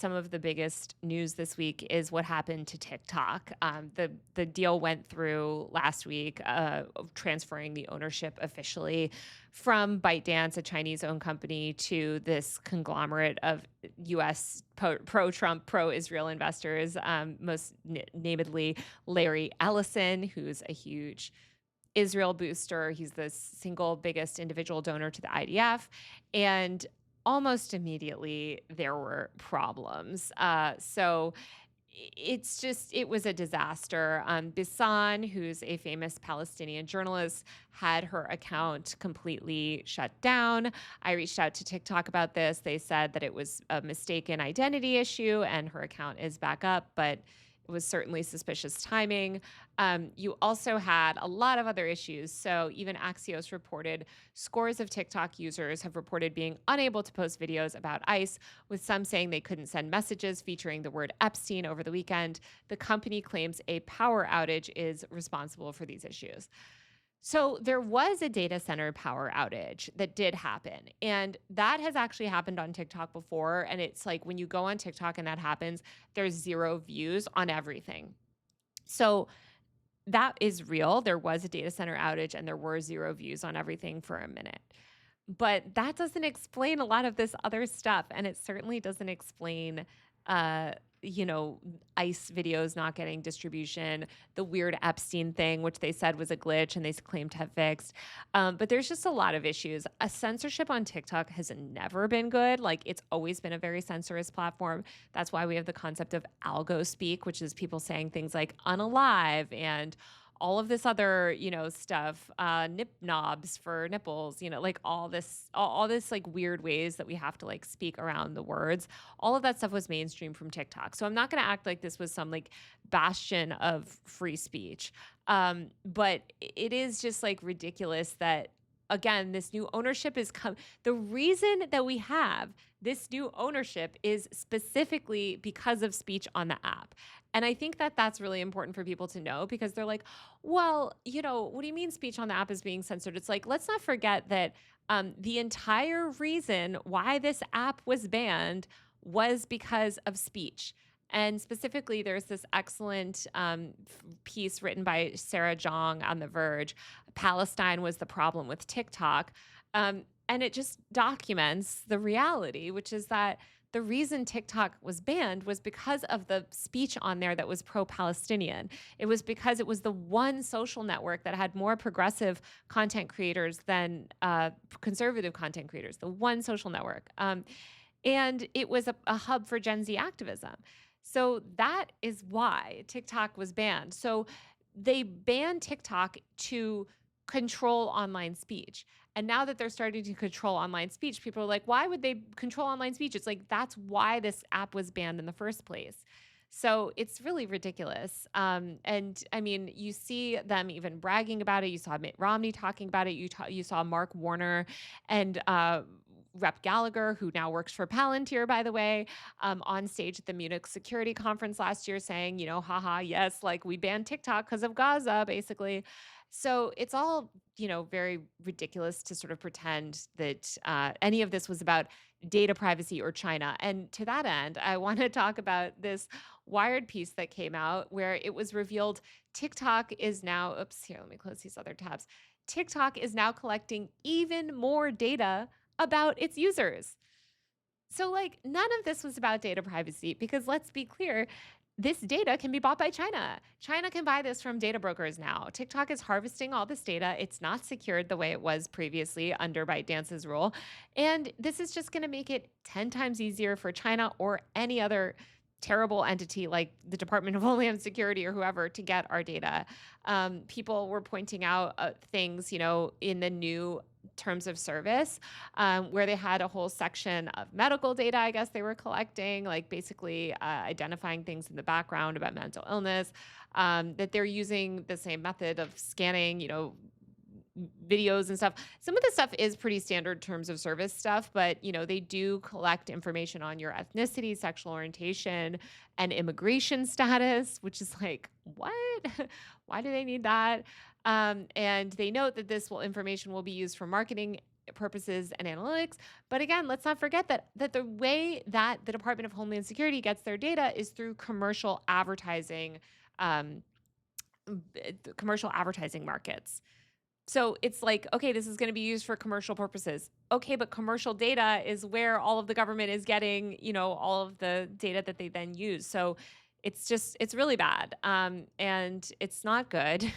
some of the biggest news this week is what happened to TikTok. The deal went through last week, of transferring the ownership officially from ByteDance, a Chinese-owned company, to this conglomerate of U.S. pro-Trump, pro-Israel investors, most namedly Larry Ellison, who's a huge Israel booster. He's the single biggest individual donor to the IDF. And almost immediately there were problems. It was a disaster. Bisan, who's a famous Palestinian journalist, had her account completely shut down. I reached out to TikTok about this. They said that it was a mistaken identity issue and her account is back up, but it was certainly suspicious timing. You also had a lot of other issues. So even Axios reported scores of TikTok users have reported being unable to post videos about ICE, with some saying they couldn't send messages featuring the word Epstein over the weekend. The company claims a power outage is responsible for these issues. So there was a data center power outage that did happen. And that has actually happened on TikTok before. And it's like when you go on TikTok and that happens, there's 0 views on everything. So that is real. There was a data center outage and there were 0 views on everything for a minute. But that doesn't explain a lot of this other stuff. And it certainly doesn't explain ICE videos not getting distribution, the weird Epstein thing, which they said was a glitch and they claimed to have fixed. But there's just a lot of issues. Censorship on TikTok has never been good. Like, it's always been a very censorious platform. That's why we have the concept of algo speak, which is people saying things like unalive and all of this other, stuff, nip knobs for nipples, like all this like weird ways that we have to like speak around the words. All of that stuff was mainstream from TikTok. So I'm not going to act like this was some like bastion of free speech. But it is just like ridiculous that, again, this new ownership the reason that we have this new ownership is specifically because of speech on the app. And I think that that's really important for people to know, because they're like, well, what do you mean speech on the app is being censored? It's like, let's not forget that the entire reason why this app was banned was because of speech. And specifically, there's this excellent piece written by Sarah Zhang on The Verge. Palestine was the problem with TikTok. And it just documents the reality, which is that the reason TikTok was banned was because of the speech on there that was pro-Palestinian. It was because it was the one social network that had more progressive content creators than conservative content creators, the one social network. And it was a hub for Gen Z activism. So that is why TikTok was banned. So they banned TikTok to control online speech. And now that they're starting to control online speech, people are like, why would they control online speech? It's like, that's why this app was banned in the first place. So it's really ridiculous. And I mean, you see them even bragging about it. You saw Mitt Romney talking about it. You saw Mark Warner and Rep Gallagher, who now works for Palantir, by the way, on stage at the Munich Security Conference last year saying, haha, yes, like we banned TikTok because of Gaza, basically. So it's all, very ridiculous to sort of pretend that any of this was about data privacy or China. And to that end, I want to talk about this Wired piece that came out where it was revealed TikTok is now, let me close these other tabs. TikTok is now collecting even more data about its users. So like none of this was about data privacy, because let's be clear, this data can be bought by China. China can buy this from data brokers now. TikTok is harvesting all this data. It's not secured the way it was previously under ByteDance's rule. And this is just going to make it 10 times easier for China or any other terrible entity like the Department of Homeland Security or whoever to get our data. People were pointing out things, in the new terms of service, where they had a whole section of medical data, I guess they were collecting, like basically identifying things in the background about mental illness, that they're using the same method of scanning, videos and stuff. Some of the stuff is pretty standard terms of service stuff, but they do collect information on your ethnicity, sexual orientation, and immigration status, which is like, what? Why do they need that? And they note that this information will be used for marketing purposes and analytics. But again, let's not forget that the way that the Department of Homeland Security gets their data is through um, commercial advertising markets. So it's like, okay, this is going to be used for commercial purposes. Okay, but commercial data is where all of the government is getting, all of the data that they then use. So it's really bad. And it's not good.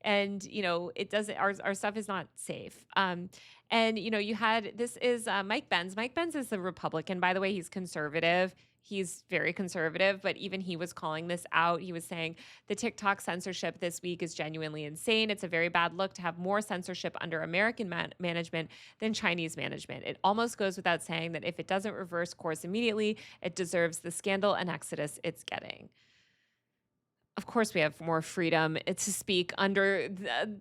And, it doesn't, our stuff is not safe. And, this is Mike Benz. Mike Benz is a Republican, by the way. He's conservative. He's very conservative, but even he was calling this out. He was saying the TikTok censorship this week is genuinely insane. It's a very bad look to have more censorship under American management than Chinese management. It almost goes without saying that if it doesn't reverse course immediately, it deserves the scandal and exodus it's getting. Of course, we have more freedom to speak under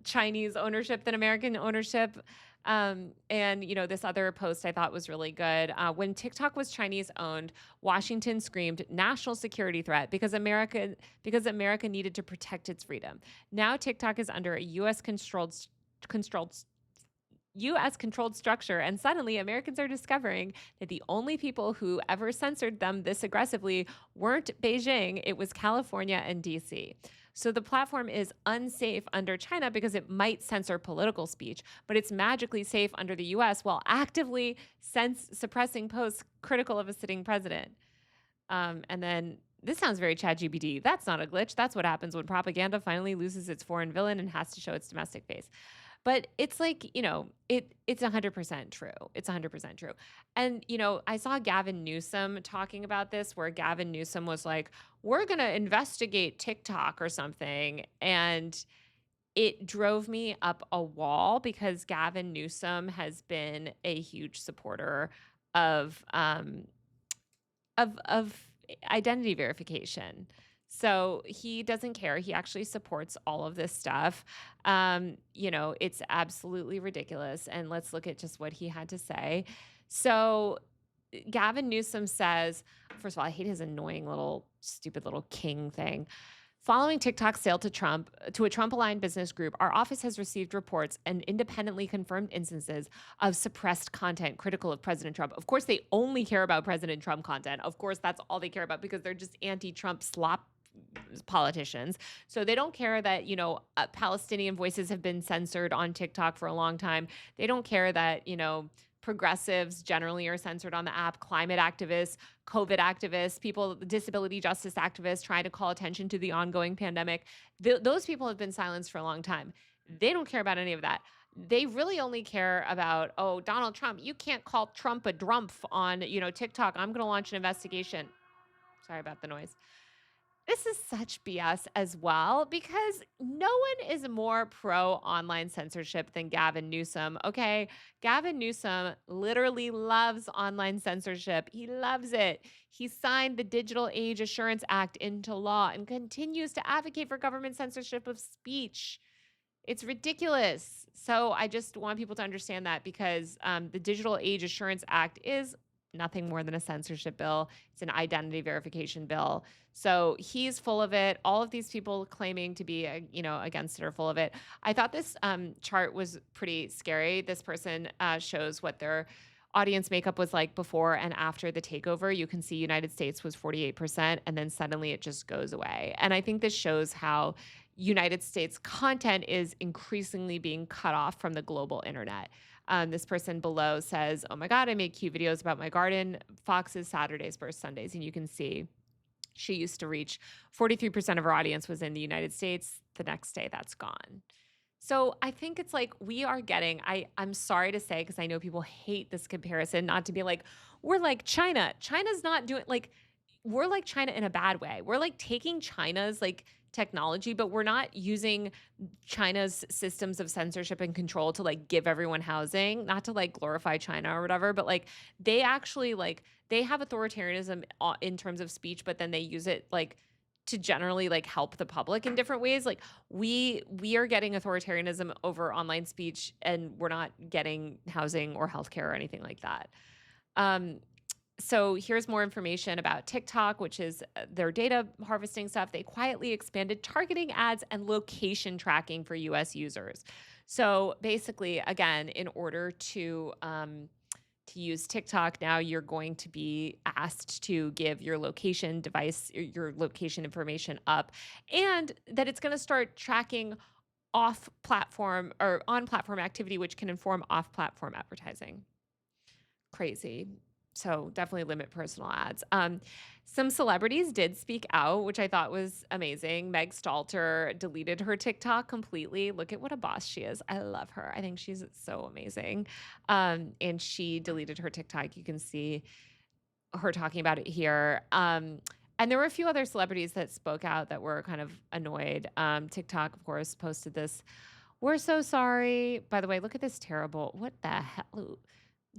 Chinese ownership than American ownership. And this other post I thought was really good. When TikTok was Chinese owned, Washington screamed national security threat because America needed to protect its freedom. Now TikTok is under a U.S. controlled structure, and suddenly Americans are discovering that the only people who ever censored them this aggressively weren't Beijing, it was California and D.C. So the platform is unsafe under China because it might censor political speech, but it's magically safe under the U.S. while actively suppressing posts critical of a sitting president. And then this sounds very ChatGPT. That's not a glitch. That's what happens when propaganda finally loses its foreign villain and has to show its domestic face. But it's like, it's 100% true. It's 100% true. And, I saw Gavin Newsom talking about this, where Gavin Newsom was like, we're going to investigate TikTok or something. And it drove me up a wall because Gavin Newsom has been a huge supporter of identity verification. So he doesn't care. He actually supports all of this stuff. It's absolutely ridiculous. And let's look at just what he had to say. So Gavin Newsom says, first of all, I hate his annoying stupid little king thing. Following TikTok's sale to a Trump-aligned business group, our office has received reports and independently confirmed instances of suppressed content critical of President Trump. Of course, they only care about President Trump content. Of course, that's all they care about because they're just anti-Trump slop politicians. So they don't care that, Palestinian voices have been censored on TikTok for a long time. They don't care that, progressives generally are censored on the app, climate activists, COVID activists, people, disability justice activists trying to call attention to the ongoing pandemic. Those people have been silenced for a long time. They don't care about any of that. They really only care about, Donald Trump, you can't call Trump a drumpf on, TikTok. I'm going to launch an investigation. Sorry about the noise. This is such BS as well because no one is more pro online censorship than Gavin Newsom. Okay. Gavin Newsom literally loves online censorship. He loves it. He signed the Digital Age Assurance Act into law and continues to advocate for government censorship of speech. It's ridiculous. So I just want people to understand that because the Digital Age Assurance Act is nothing more than a censorship bill. It's an identity verification bill. So he's full of it. All of these people claiming to be, against it are full of it. I thought this chart was pretty scary. This person shows what their audience makeup was like before and after the takeover. You can see United States was 48%, and then suddenly it just goes away. And I think this shows how United States content is increasingly being cut off from the global internet. This person below says, oh my God, I make cute videos about my garden, foxes, Saturdays versus Sundays. And you can see she used to reach 43% of her audience was in the United States. The next day that's gone. So I think it's like we are getting, I'm sorry to say, because I know people hate this comparison, not to be like, we're like China. China's not doing, like, we're like China in a bad way. We're like taking China's like technology, but we're not using China's systems of censorship and control to like give everyone housing, not to like glorify China or whatever, but like they actually like, they have authoritarianism in terms of speech, but then they use it like to generally like help the public in different ways. Like we are getting authoritarianism over online speech and we're not getting housing or healthcare or anything like that. So here's more information about TikTok, which is their data harvesting stuff. They quietly expanded targeting ads and location tracking for US users. So basically, again, in order to use TikTok, now you're going to be asked to give your location device, your location information up, and that it's going to start tracking off platform or on platform activity, which can inform off platform advertising. Crazy. So definitely limit personal ads. Some celebrities did speak out, which I thought was amazing. Meg Stalter deleted her TikTok completely. Look at what a boss she is. I love her. I think she's so amazing. And she deleted her TikTok. You can see her talking about it here. And there were a few other celebrities that spoke out that were kind of annoyed. TikTok, of course, posted this. We're so sorry. By the way, look at this terrible. What the hell?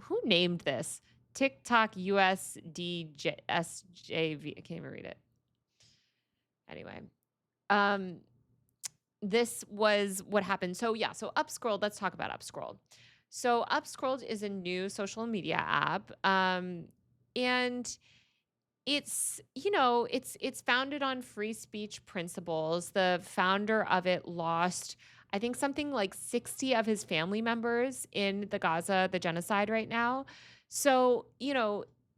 Who named this? TikTok USDSJV. I can't even read it. Anyway, um, this was what happened. So yeah, so Upscrolled. Let's talk about Upscrolled. So Upscrolled is a new social media app, and it's founded on free speech principles. The founder of it lost, I think, something like 60 of his family members in the genocide right now. So,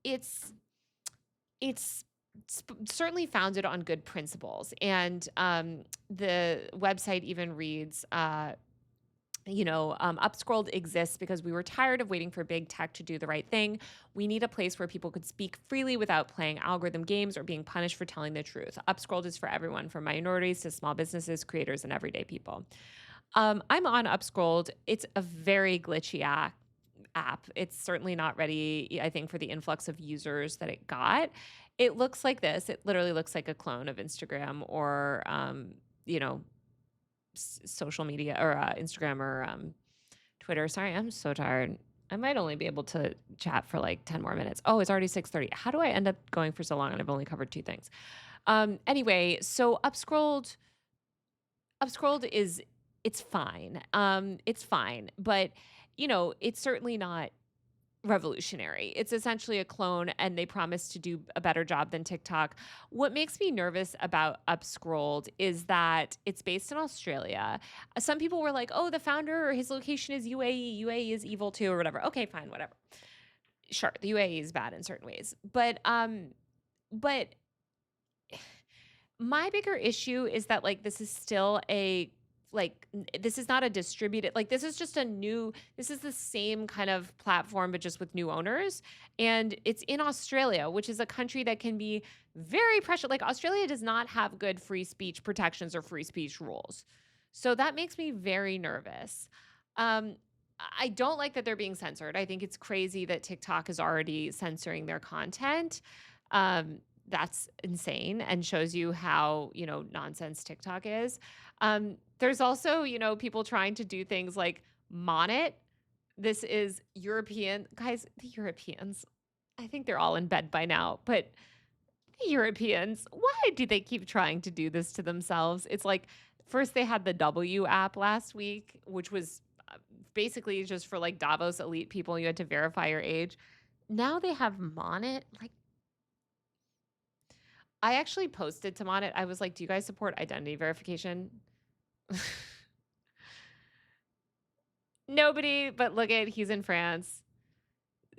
it's it's certainly founded on good principles. And the website even reads, Upscrolled exists because we were tired of waiting for big tech to do the right thing. We need a place where people could speak freely without playing algorithm games or being punished for telling the truth. Upscrolled is for everyone, from minorities to small businesses, creators, and everyday people. I'm on Upscrolled. It's a very glitchy app. It's certainly not ready, I think, for the influx of users that it got. It looks like this. It literally looks like a clone of Instagram or, you know, social media or Instagram or Twitter. Sorry, I'm so tired. I might only be able to chat for like 10 more minutes. Oh, it's already 6:30. How do I end up going for so long and I've only covered two things? Anyway, so Upscrolled is it's fine. It's fine, but it's certainly not revolutionary. It's essentially a clone and they promise to do a better job than TikTok. What makes me nervous about Upscrolled is that it's based in Australia. Some people were like, "Oh, the founder or his location is UAE. UAE is evil too," or whatever. Okay, fine, whatever. Sure, the UAE is bad in certain ways. But my bigger issue is that like this is still this is not a distributed, like this is just this is the same kind of platform but just with new owners, and it's in Australia, which is a country that can be very pressure, like Australia does not have good free speech protections or free speech rules. So that makes me very nervous. um I don't like that they're being censored. I think it's crazy that TikTok is already censoring their content. That's insane and shows you how, nonsense TikTok is. There's also, people trying to do things like Monet. This is European guys, the Europeans. I think they're all in bed by now, but the Europeans, why do they keep trying to do this to themselves? It's like first they had the W app last week, which was basically just for like Davos elite people. You had to verify your age. Now they have Monet. Like, I actually posted to Monet. I was like, "Do you guys support identity verification?" Nobody, but look at he's in France.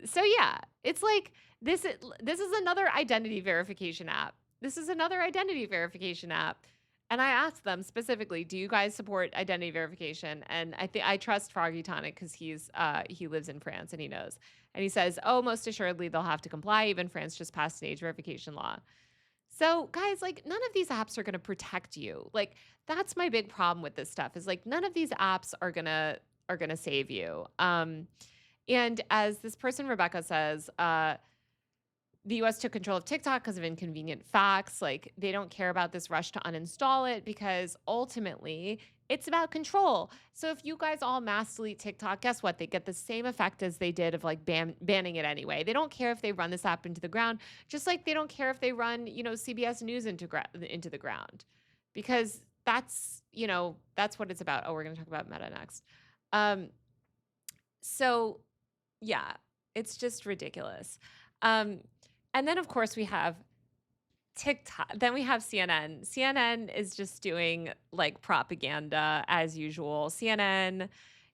So yeah, it's like this is another identity verification app. This is another identity verification app. And I asked them specifically, "Do you guys support identity verification?" And I trust Froggy Tonic because he lives in France and he knows. And he says, "Oh, most assuredly they'll have to comply. Even France just passed an age verification law." So, guys, like none of these apps are going to protect you. Like that's my big problem with this stuff is like none of these apps are going to save you. And as this person Rebecca says, the US took control of TikTok because of inconvenient facts. Like they don't care about this rush to uninstall it because ultimately it's about control. So if you guys all mass delete TikTok, guess what? They get the same effect as they did of like banning it anyway. They don't care if they run this app into the ground, just like they don't care if they run, CBS News into the ground, because that's what it's about. Oh, we're going to talk about Meta next. So yeah, it's just ridiculous. And then of course we have TikTok. Then we have CNN. CNN is just doing like propaganda as usual. CNN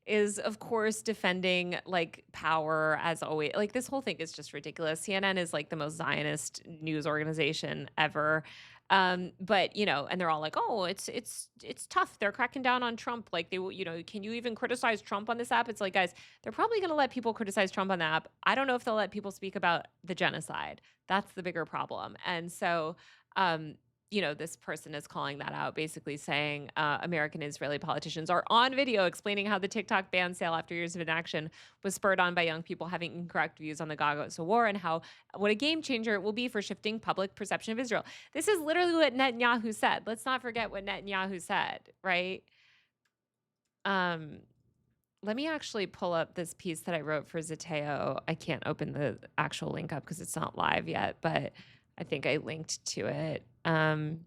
is, of course, defending like power as always. Like this whole thing is just ridiculous. CNN is like the most Zionist news organization ever. But and they're all like, "Oh, it's tough. They're cracking down on Trump. Like can you even criticize Trump on this app?" It's like, guys, they're probably going to let people criticize Trump on the app. I don't know if they'll let people speak about the genocide. That's the bigger problem. And so, um, this person is calling that out, basically saying American Israeli politicians are on video explaining how the TikTok ban sale after years of inaction was spurred on by young people having incorrect views on the Gaza war and what a game changer it will be for shifting public perception of Israel. This is literally what Netanyahu said. Let's not forget what Netanyahu said, right? Let me actually pull up this piece that I wrote for Zateo. I can't open the actual link up because it's not live yet, but I think I linked to it. Hold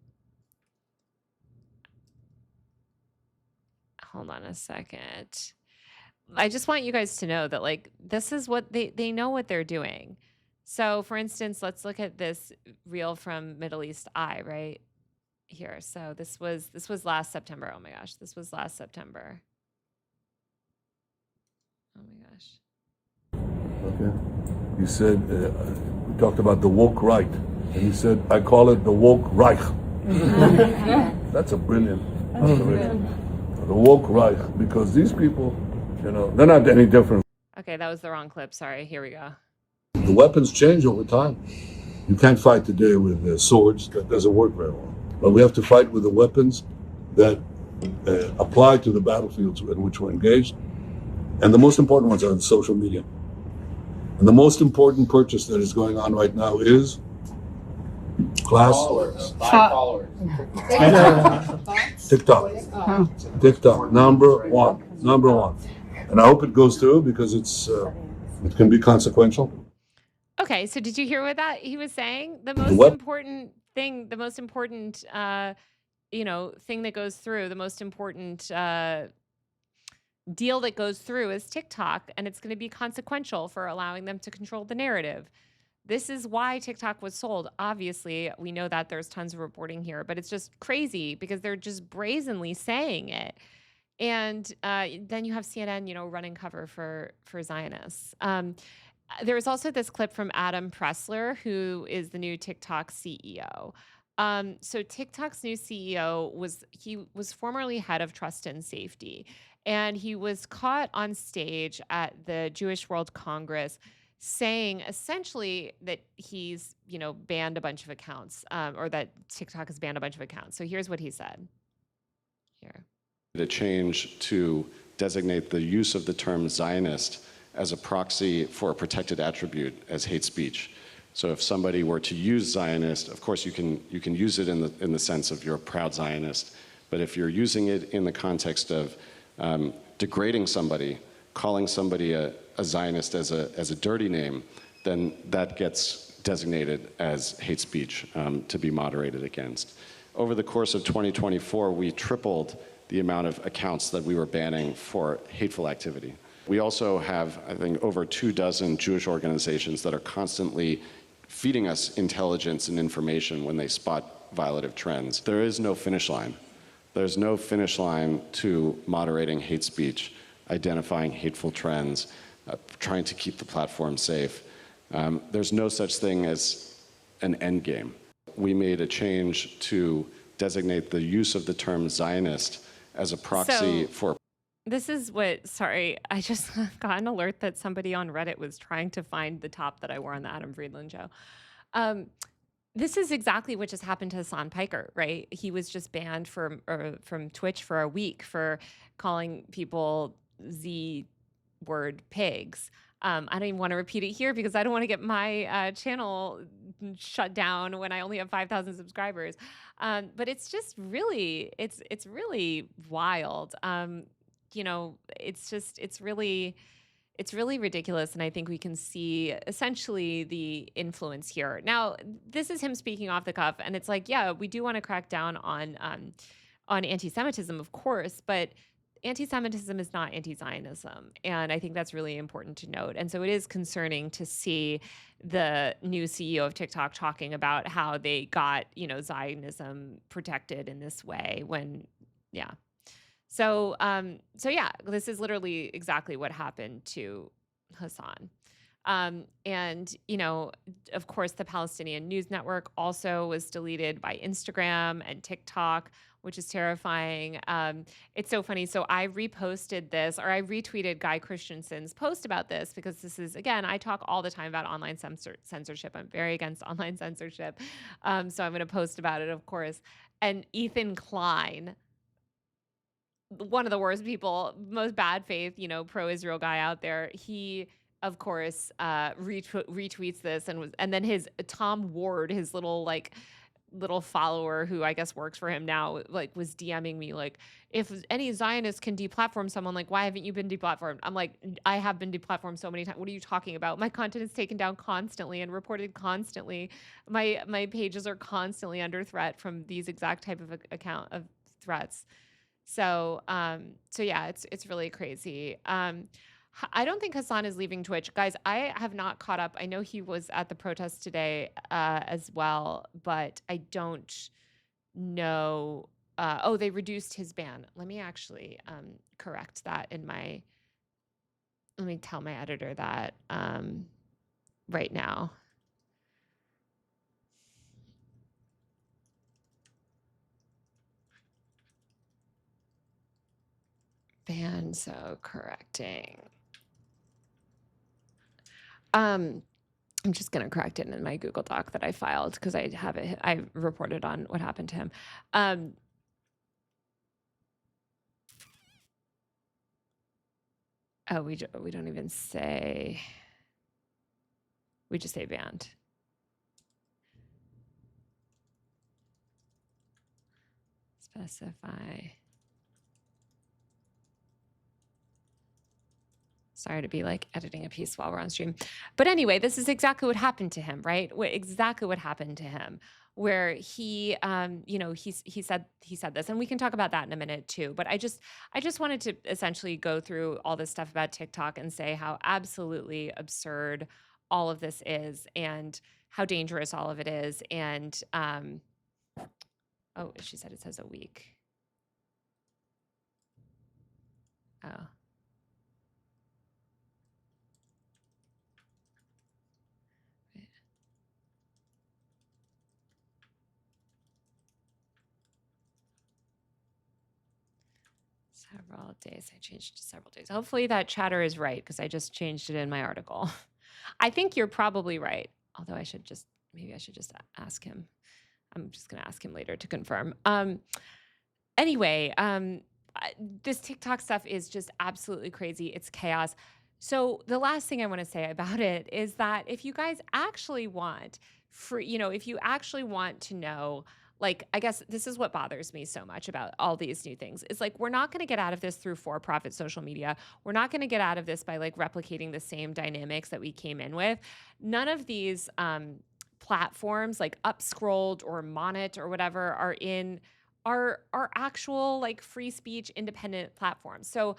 on a second. I just want you guys to know that like this is what they know what they're doing. So for instance, let's look at this reel from Middle East Eye right here. So this was last September. Oh my gosh, this was last September. Oh my gosh. Okay. He said, we talked about the woke right. And he said, I call it the woke Reich. That's a brilliant observation. The woke Reich, because these people, they're not any different. Okay, that was the wrong clip. Sorry. Here we go. The weapons change over time. You can't fight today with swords. That doesn't work very well. But we have to fight with the weapons that apply to the battlefields in which we're engaged. And the most important ones are in social media. And the most important purchase that is going on right now is class followers. TikTok, number one. And I hope it goes through because it can be consequential. Okay, so did you hear what that he was saying? The most important thing, the most important thing that goes through, the most important deal that goes through is TikTok, and it's going to be consequential for allowing them to control the narrative. This is why TikTok was sold. Obviously, we know that there's tons of reporting here, but it's just crazy because they're just brazenly saying it. And then you have CNN, running cover for Zionists. There was also this clip from Adam Pressler, who is the new TikTok CEO. So TikTok's new CEO was formerly head of trust and safety. And he was caught on stage at the Jewish World Congress saying essentially that he's, banned a bunch of accounts or that TikTok has banned a bunch of accounts. So here's what he said. Here. A change to designate the use of the term Zionist as a proxy for a protected attribute as hate speech. So if somebody were to use Zionist, of course you can use it in the sense of you're a proud Zionist, but if you're using it in the context of degrading somebody, calling somebody a Zionist as a dirty name, then that gets designated as hate speech to be moderated against. Over the course of 2024, we tripled the amount of accounts that we were banning for hateful activity. We also have, I think, over 24 Jewish organizations that are constantly feeding us intelligence and information when they spot violative trends. There is no finish line. There's no finish line to moderating hate speech, identifying hateful trends, trying to keep the platform safe. There's no such thing as an end game. We made a change to designate the use of the term Zionist as a proxy for... This is what, sorry, I just got an alert that somebody on Reddit was trying to find the top that I wore on the Adam Friedland show. This is exactly what just happened to Hassan Piker, right? He was just banned from Twitch for a week for calling people Z-word pigs. I don't even want to repeat it here because I don't want to get my channel shut down when I only have 5,000 subscribers. But it's just really, it's really wild. It's really ridiculous. And I think we can see essentially the influence here. Now, this is him speaking off the cuff. And it's like, yeah, we do want to crack down on anti-Semitism, of course, but anti-Semitism is not anti-Zionism, and I think that's really important to note. And so it is concerning to see the new CEO of TikTok talking about how they got, Zionism protected in this way when, yeah. So yeah, this is literally exactly what happened to Hassan. And, of course, the Palestinian News Network also was deleted by Instagram and TikTok, which is terrifying. It's so funny. So I reposted this, or I retweeted Guy Christensen's post about this, because this is, again, I talk all the time about online censorship. I'm very against online censorship. So I'm going to post about it, of course. And Ethan Klein, one of the worst people, most bad faith, pro-Israel guy out there, he, of course, retweets this, and then his Tom Ward, his little follower who I guess works for him now, was DMing me like, if any Zionist can deplatform someone, like, why haven't you been deplatformed? I'm like, I have been deplatformed so many times. What are you talking about? My content is taken down constantly and reported constantly. My pages are constantly under threat from these exact type of account of threats. So yeah, it's really crazy. I don't think Hassan is leaving Twitch. Guys, I have not caught up. I know he was at the protest today as well, but I don't know. Oh, they reduced his ban. Let me actually correct that let me tell my editor that right now. Ban, so correcting. I'm just going to correct it in my Google Doc that I filed, because I reported on what happened to him. Oh, we don't even say, we just say banned. Specify. Sorry to be editing a piece while we're on stream. But anyway, this is exactly what happened to him, right? Exactly what happened to him, where he, he said this, and we can talk about that in a minute too. But I just wanted to essentially go through all this stuff about TikTok and say how absolutely absurd all of this is, and how dangerous all of it is. And, oh, she said it says a week. Oh. Several days. I changed to several days. Hopefully that chatter is right, because I just changed it in my article. I think you're probably right. Although maybe I should just ask him. I'm just going to ask him later to confirm. Anyway, this TikTok stuff is just absolutely crazy. It's chaos. So the last thing I want to say about it is that if you guys actually want if you actually want to know, I guess this is what bothers me so much about all these new things. It's we're not going to get out of this through for-profit social media. We're not going to get out of this by replicating the same dynamics that we came in with. None of these platforms like Upscrolled or Monet or whatever are actual free speech independent platforms. So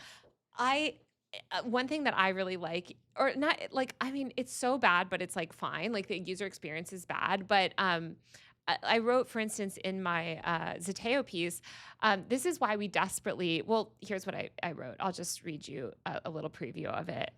one thing that I really like, or not I mean, it's so bad, but it's fine. The user experience is bad, but I wrote, for instance, in my Zateo piece, this is why we desperately, well, here's what I wrote. I'll just read you a little preview of it.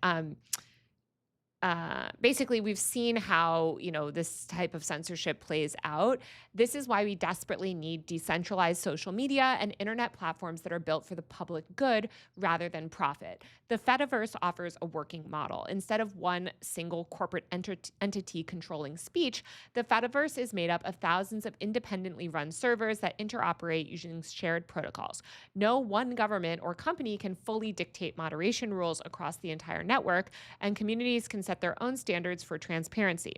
Basically, we've seen how, this type of censorship plays out. This is why we desperately need decentralized social media and internet platforms that are built for the public good rather than profit. The Fediverse offers a working model. Instead of one single corporate entity controlling speech, the Fediverse is made up of thousands of independently run servers that interoperate using shared protocols. No one government or company can fully dictate moderation rules across the entire network, and communities can set their own standards for transparency.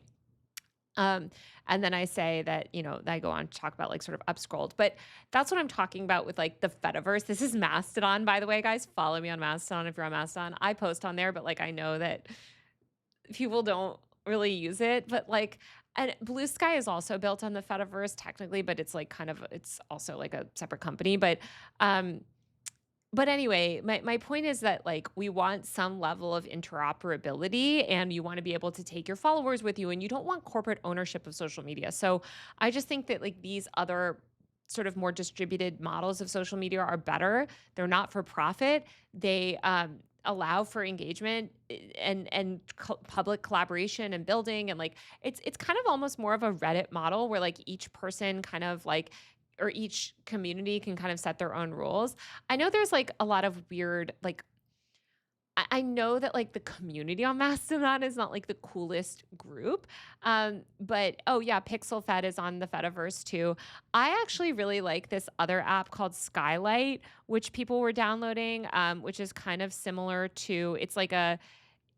And then I say that, I go on to talk about sort of Upscrolled, but that's what I'm talking about with the Fediverse. This is Mastodon, by the way, guys. Follow me on Mastodon if you're on Mastodon. I post on there, but I know that people don't really use it, but and Blue Sky is also built on the Fediverse technically, but it's it's also a separate company. But But anyway, my point is that like we want some level of interoperability and you want to be able to take your followers with you and you don't want corporate ownership of social media. So I just think that like these other sort of more distributed models of social media are better. They're not for profit. They allow for engagement public collaboration and building and like it's kind of almost more of a Reddit model where like each person kind of like or each community can kind of set their own rules. I know there's like a lot of weird like I know that like the community on Mastodon is not like the coolest group. But oh yeah, Pixel Fed is on the Fediverse too. I actually really like this other app called Skylight, which people were downloading, which is kind of similar to it's like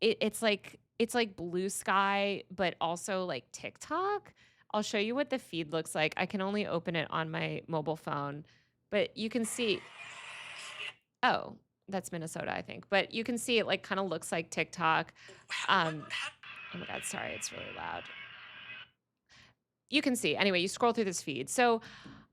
it's like Blue Sky, but also like TikTok. I'll show you what the feed looks like. I can only open it on my mobile phone, but you can see oh, that's Minnesota, I think. But you can see it like kind of looks like TikTok. Oh my God, sorry, it's really loud. You can see. Anyway, you scroll through this feed. So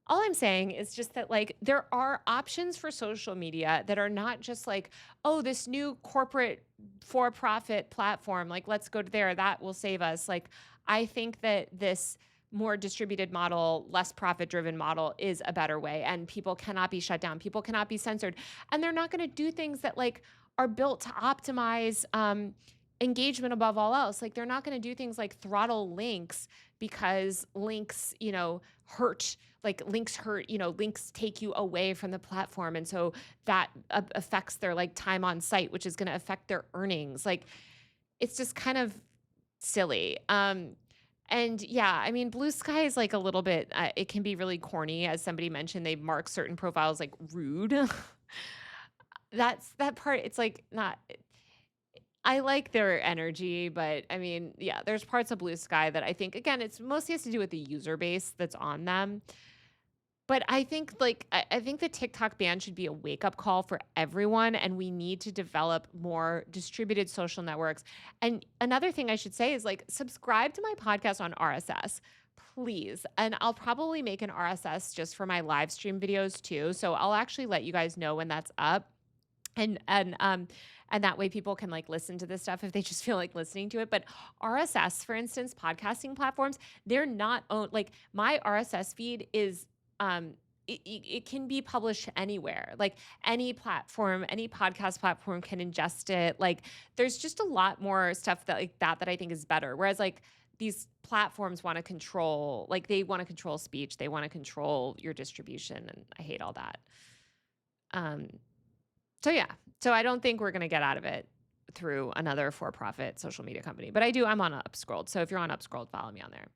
all I'm saying is just that like there are options for social media that are not just like, oh, this new corporate for-profit platform, like let's go to there, that will save us. Like I think that this more distributed model, less profit-driven model is a better way and people cannot be shut down. People cannot be censored. And they're not going to do things that like are built to optimize engagement above all else. Like they're not going to do things like throttle links because links, hurt, like links hurt, links take you away from the platform. And so that affects their like time on site, which is going to affect their earnings. Like it's just kind of silly. And yeah, I mean, Blue Sky is like a little bit, it can be really corny. As somebody mentioned, they mark certain profiles like rude. That's that part. It's like not, I like their energy, but I mean, yeah, there's parts of Blue Sky that I think, again, it's mostly has to do with the user base that's on them. But I think like I think the TikTok ban should be a wake-up call for everyone, and we need to develop more distributed social networks. And another thing I should say is like subscribe to my podcast on RSS, please. And I'll probably make an RSS just for my live stream videos too. So I'll actually let you guys know when that's up. And that way people can like listen to this stuff if they just feel like listening to it. But RSS, for instance, podcasting platforms, they're not owned. Like my RSS feed is it can be published anywhere, like any platform, any podcast platform can ingest it. Like there's just a lot more stuff that like that I think is better. Whereas like these platforms want to control, like they want to control speech, they want to control your distribution, and I hate all that. So yeah, so I don't think we're going to get out of it through another for-profit social media company, but I'm on Upscrolled. So if you're on Upscrolled, follow me on there.